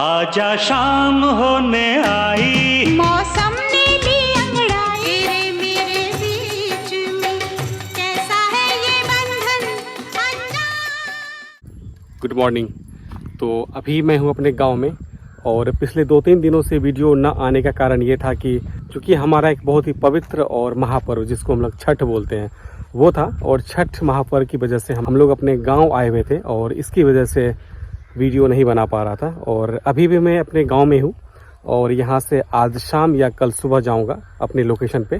आजा शाम होने आई, मौसम ने ली अंगड़ाई, तेरे मेरे बीच में कैसा है ये बंधन अनजान। Good morning. तो अभी मैं हूँ अपने गांव में और पिछले 2-3 दिनों से वीडियो न आने का कारण ये था कि चूँकि हमारा एक बहुत ही पवित्र और महापर्व जिसको हम लोग छठ बोलते हैं वो था, और छठ महापर्व की वजह से हम लोग अपने गांव आए हुए थे और इसकी वजह से वीडियो नहीं बना पा रहा था। और अभी भी मैं अपने गांव में हूँ और यहाँ से आज शाम या कल सुबह जाऊँगा अपने लोकेशन पे,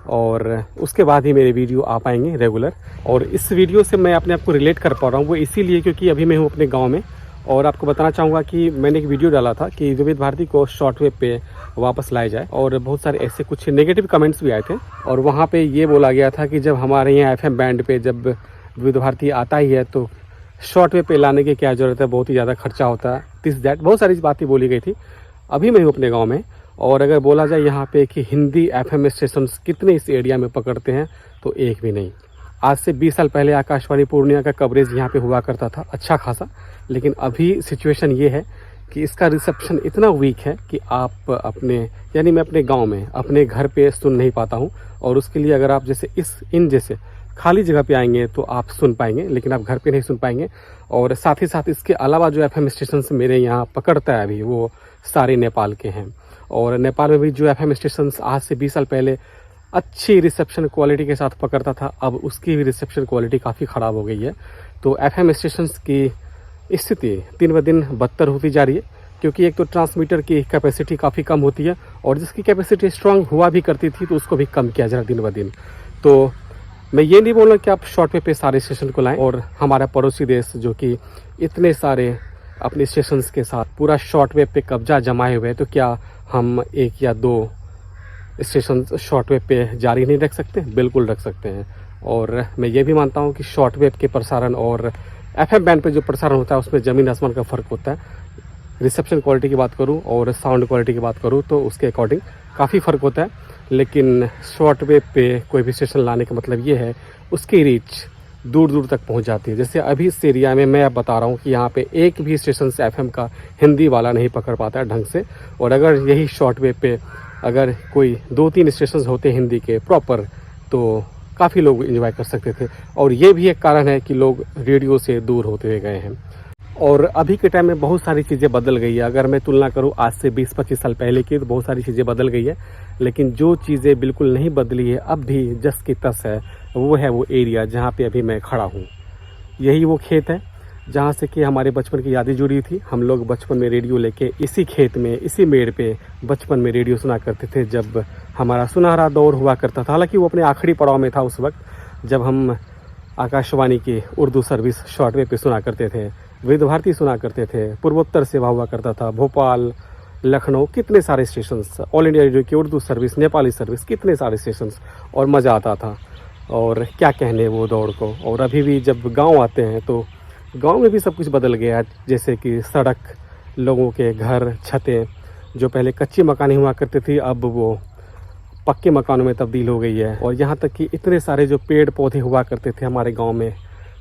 और उसके बाद ही मेरे वीडियो आ पाएंगे रेगुलर। और इस वीडियो से मैं अपने आप को रिलेट कर पा रहा हूँ वो इसीलिए क्योंकि अभी मैं हूँ अपने गांव में। और आपको बताना चाहूँगा कि मैंने एक वीडियो डाला था कि विविध भारती को शॉर्टवेव पे वापस लाया जाए, और बहुत सारे ऐसे कुछ नेगेटिव कमेंट्स भी आए थे। और वहाँ पे ये बोला गया था कि जब हमारे यहाँ FM बैंड पे जब विविध भारती आता ही है तो शॉर्टवेव पे लाने की क्या ज़रूरत है, बहुत ही ज़्यादा खर्चा होता है, दिस दैट, बहुत सारी बातें बोली गई थी। अभी मैं हूँ अपने गाँव में, और अगर बोला जाए यहाँ पे कि हिंदी FM स्टेशन कितने इस एरिया में पकड़ते हैं तो एक भी नहीं। आज से 20 साल पहले आकाशवाणी पूर्णिया का कवरेज यहाँ पे हुआ करता था अच्छा खासा, लेकिन अभी सिचुएशन ये है कि इसका रिसेप्शन इतना वीक है कि आप अपने यानी मैं अपने गांव में अपने घर पे सुन नहीं पाता हूँ। और उसके लिए अगर आप जैसे इन जैसे खाली जगह पे आएंगे तो आप सुन पाएंगे, लेकिन आप घर पे नहीं सुन पाएंगे। और साथ ही साथ इसके अलावा जो FM स्टेशन मेरे यहाँ पकड़ता है अभी वो सारे नेपाल के हैं। और नेपाल में भी जो FM स्टेशन आज से 20 साल पहले अच्छी रिसेप्शन क्वालिटी के साथ पकड़ता था, अब उसकी भी रिसेप्शन क्वालिटी काफ़ी ख़राब हो गई है। तो FM स्टेशंस की स्थिति दिन ब दिन बदतर होती जा रही है, क्योंकि एक तो ट्रांसमीटर की कैपेसिटी काफ़ी कम होती है, और जिसकी कैपेसिटी स्ट्रांग हुआ भी करती थी तो उसको भी कम किया जा रहा दिन ब दिन। तो मैं ये नहीं बोल रहा कि आप शॉर्टवेव पे सारे स्टेशन को लाएं, और हमारा पड़ोसी देश जो कि इतने सारे अपने स्टेशंस के साथ पूरा शॉर्टवेव पे कब्जा जमाए हुए हैं, तो क्या हम 1 या 2 स्टेशन शॉर्टवेव पे जारी नहीं रख सकते? बिल्कुल रख सकते हैं। और मैं ये भी मानता हूँ कि शॉर्टवेव के प्रसारण और FM बैंड पे जो प्रसारण होता है उसमें ज़मीन आसमान का फ़र्क होता है। रिसेप्शन क्वालिटी की बात करूँ और साउंड क्वालिटी की बात करूँ तो उसके अकॉर्डिंग काफ़ी फ़र्क होता है, लेकिन शॉर्टवेव पे कोई भी स्टेशन लाने का मतलब ये है उसकी रीच दूर दूर तक पहुंच जाती है। जैसे अभी इस एरिया में मैं अब बता रहा हूँ कि यहाँ पे एक भी स्टेशन से FM का हिंदी वाला नहीं पकड़ पाता है ढंग से, और अगर यही शॉर्टवेव पे अगर कोई 2-3 स्टेशन होते हिंदी के प्रॉपर तो काफ़ी लोग एंजॉय कर सकते थे। और ये भी एक कारण है कि लोग रेडियो से दूर होते हुए गए हैं। और अभी के टाइम में बहुत सारी चीज़ें बदल गई है। अगर मैं तुलना करूँ आज से 20-25 साल पहले की तो बहुत सारी चीज़ें बदल गई है, लेकिन जो चीज़ें बिल्कुल नहीं बदली है अब भी जस की तस है वो है वो एरिया जहाँ पे अभी मैं खड़ा हूँ। यही वो खेत है जहाँ से कि हमारे बचपन की यादें जुड़ी थी। हम लोग बचपन में रेडियो लेके इसी खेत में इसी मेड़ पे बचपन में रेडियो सुना करते थे जब हमारा सुनहरा दौर हुआ करता था। हालांकि वो अपने आखिरी पड़ाव में था उस वक्त जब हम आकाशवाणी की उर्दू सर्विस शॉर्टवेव पे सुना करते थे, विविध भारती सुना करते थे, पूर्वोत्तर सेवा हुआ करता था, भोपाल, लखनऊ, कितने सारे स्टेशंस, ऑल इंडिया रेडियो की उर्दू सर्विस, नेपाली सर्विस, कितने सारे स्टेशंस, और मज़ा आता था। और क्या कहने वो दौड़ को। और अभी भी जब गांव आते हैं तो गांव में भी सब कुछ बदल गया है, जैसे कि सड़क, लोगों के घर, छतें जो पहले कच्ची मकानें हुआ करती थी अब वो पक्के मकानों में तब्दील हो गई है। और यहाँ तक कि इतने सारे जो पेड़ पौधे हुआ करते थे हमारे गांव में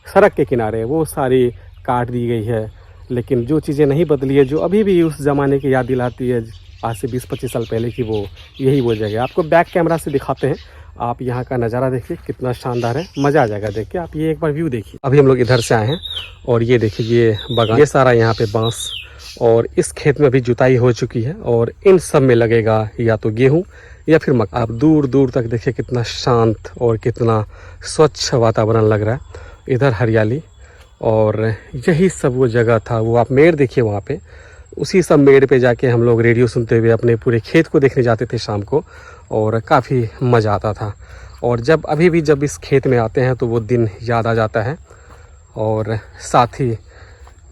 सड़क के किनारे वो सारी काट दी गई है। लेकिन जो चीज़ें नहीं बदली है, जो अभी भी उस ज़माने की याद दिलाती है आज से 20-25 साल पहले की, वो यही वो जगह। आपको बैक कैमरा से दिखाते हैं, आप यहाँ का नज़ारा देखिए कितना शानदार है, मज़ा आ जाएगा देख के। आप ये एक बार व्यू देखिए। अभी हम लोग इधर से आए हैं और ये देखिए ये बागान, ये सारा यहाँ पे बांस, और इस खेत में भी जुताई हो चुकी है और इन सब में लगेगा या तो गेहूँ या फिर मक्का। आप दूर दूर तक देखिए कितना शांत और कितना स्वच्छ वातावरण लग रहा है। इधर हरियाली, और यही सब वो जगह था। वो आप मेड़ देखिए वहाँ पे, उसी सब मेड़ पे जाके हम लोग रेडियो सुनते हुए अपने पूरे खेत को देखने जाते थे शाम को, और काफ़ी मज़ा आता था। और जब अभी भी जब इस खेत में आते हैं तो वो दिन याद आ जाता है। और साथ ही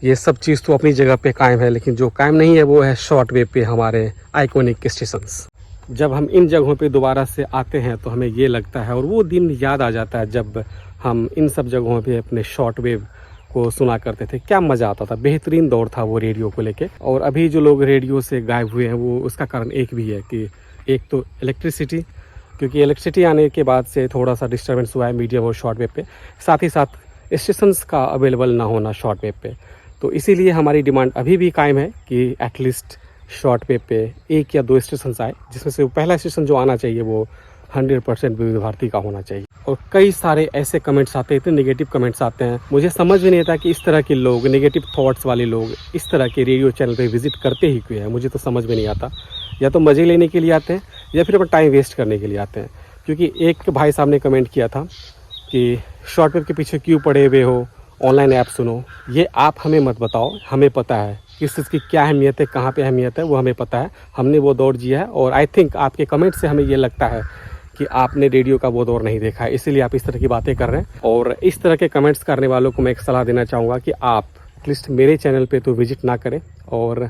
ये सब चीज़ तो अपनी जगह पे कायम है, लेकिन जो कायम नहीं है वो है शॉर्टवेव पे हमारे आइकॉनिक स्टेशंस। जब हम इन जगहों पे दोबारा से आते हैं तो हमें ये लगता है और वो दिन याद आ जाता है जब हम इन सब जगहों पे अपने शॉर्टवेव को सुना करते थे। क्या मज़ा आता था, बेहतरीन दौर था वो रेडियो को लेके। और अभी जो लोग रेडियो से गायब हुए हैं वो उसका कारण एक भी है कि एक तो इलेक्ट्रिसिटी, क्योंकि इलेक्ट्रिसिटी आने के बाद से थोड़ा सा डिस्टर्बेंस हुआ है मीडियम और शॉर्टवेव पे। साथ ही साथ स्टेशंस का अवेलेबल ना होना शॉर्टवेव पे। तो इसीलिए हमारी डिमांड अभी भी कायम है कि एटलीस्ट शॉर्ट वेव पे 1 या 2 स्टेशन आए, जिसमें से पहला स्टेशन जो आना चाहिए वो 100% विविध भारती का होना चाहिए। और कई सारे ऐसे कमेंट्स आते हैं, इतने नेगेटिव कमेंट्स आते हैं, मुझे समझ में नहीं आता कि इस तरह के लोग, नेगेटिव थॉट्स वाले लोग इस तरह के रेडियो चैनल पे विजिट करते ही क्यों है, मुझे तो समझ में नहीं आता। या तो मज़े लेने के लिए आते हैं या फिर अपना टाइम वेस्ट करने के लिए आते हैं। क्योंकि एक भाई साहब ने कमेंट किया था कि शॉर्ट वेव के पीछे क्यों पड़े हुए हो, ऑनलाइन ऐप सुनो। ये आप हमें मत बताओ, हमें पता है किस चीज़ की क्या अहमियत है, कहाँ पे अहमियत है, वो हमें पता है, हमने वो दौर जिया है। और आई थिंक आपके कमेंट से हमें ये लगता है कि आपने रेडियो का वो दौर नहीं देखा है, इसीलिए आप इस तरह की बातें कर रहे हैं। और इस तरह के कमेंट्स करने वालों को मैं एक सलाह देना चाहूँगा कि आप एटलीस्ट मेरे चैनल पे तो विजिट ना करें, और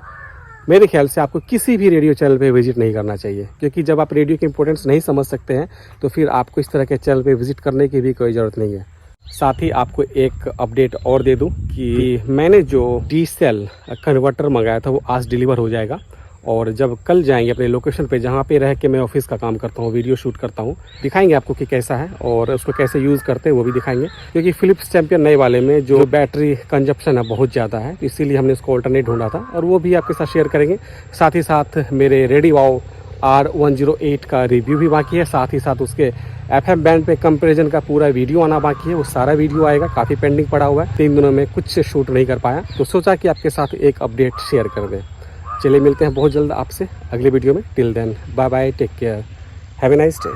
मेरे ख्याल से आपको किसी भी रेडियो चैनल पे विजिट नहीं करना चाहिए। क्योंकि जब आप रेडियो की इंपॉर्टेंस नहीं समझ सकते हैं तो फिर आपको इस तरह के चैनल पे विजिट करने की भी कोई ज़रूरत नहीं है। साथ ही आपको एक अपडेट और दे दूं कि मैंने जो DCell कन्वर्टर मंगाया था वो आज डिलीवर हो जाएगा। और जब कल जाएंगे अपने लोकेशन पे, जहाँ पे रह के मैं ऑफिस का काम करता हूँ, वीडियो शूट करता हूँ, दिखाएंगे आपको कि कैसा है और उसको कैसे यूज़ करते हैं वो भी दिखाएंगे। क्योंकि फिलिप्स चैंपियन नए वाले में जो बैटरी कंजप्शन है बहुत ज़्यादा है, इसीलिए हमने इसको ऑल्टरनेट ढूंढा था और वो भी आपके साथ शेयर करेंगे। साथ ही साथ मेरे रेडीवाओ R108 का रिव्यू भी बाकी है, साथ ही साथ उसके FM बैंड पे कंपैरिजन का पूरा वीडियो आना बाकी है, वो सारा वीडियो आएगा, काफ़ी पेंडिंग पड़ा हुआ है, 3 दिनों में कुछ शूट नहीं कर पाया, तो सोचा कि आपके साथ एक अपडेट शेयर कर दें। चलिए मिलते हैं बहुत जल्द आपसे अगले वीडियो में। Till then bye bye, take care, have a nice day.